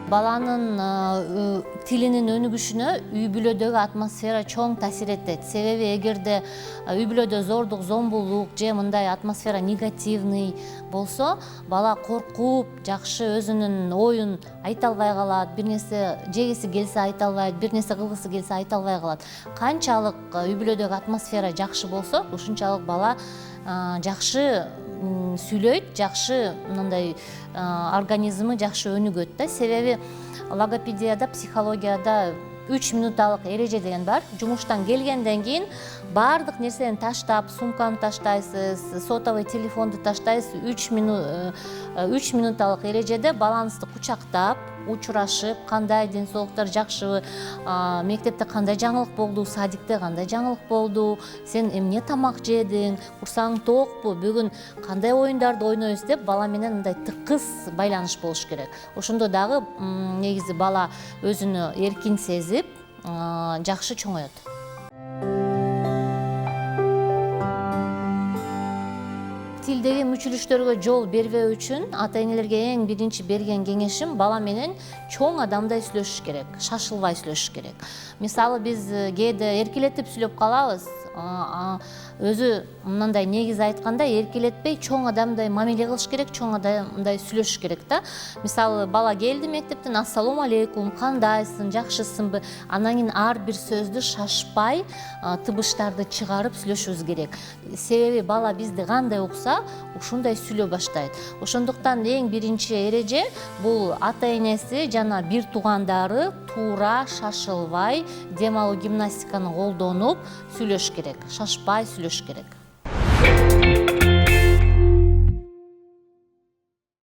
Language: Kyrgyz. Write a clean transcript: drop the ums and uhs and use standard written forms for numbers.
Баланын тилинин өнүгүшүнө үй бүлөдөгү атмосфера чоң таасир этет. Себеби эгерде үй бүлөдө зордук, зомбулук же мындай атмосфера негативный болсо, бала коркуп, жакшы өзүнүн оюн айта албай калат, бир нерсе жегиси келсе айта албайт, бир нерсе кылгысы келсе айта албай калат. Канчалык үй бүлөдөгү атмосфера жакшы болсо, ушунчалык бала жакшы сүйлөйт, жакшы мындай организми жакшы өнүгөт да. Себеби логопедияда, психологияда 3 минуталык эреже деген бар. Жумуштан келгенден кийин баардык нерсени таштап, сумканы таштайсыз, сотовый телефонду таштайсыз. 3 минуталык эрежеде балаңызды кучактап, учурашып, кандай ден соолуктар жакшыбы, мектепте кандай жаңылык болду, садикте кандай жаңылык болду, сен эмне тамак жедиң, курсаң тоокпу, бүгүн кандай оюндарды ойнойбуз деп бала менен мындай тыкыз байланыш болуш керек. Ошондо дагы негизи бала өзүнү эркин сезип, жакшы чоңоет. Тилдеги мүчүлүштөргө жол бербөө үчүн ата-энелерге эң биринчи берген кеңешим бала менен чоң адамдай сүйлөшүш керек, шашылбай сүйлөшүш керек. Мисалы биз кээде эркелетип сүйлөп калабыз. Өзү мындай негизи айтканда эркелетпей чоң адамдай мамиле кылыш керек, чоң адамдай сүйлөшүш керек да. Мисалы бала келди мектептен, ассалому алейкум, кандайсың, жакшысыңбы? Анан кийин ар бир сөздү шашпай, тыбыштарды чыгарып сүйлөшүбүз керек. Себеби бала бизди кандай укса, ушундай сүйлөй баштайт. Ошондуктан эң биринчи эреже бул ата-энеси жана бир туугандары туура, шашылбай, дем алуу гимнастиканы колдонуп сүйлөш керек, шашпай сүйлөш керек.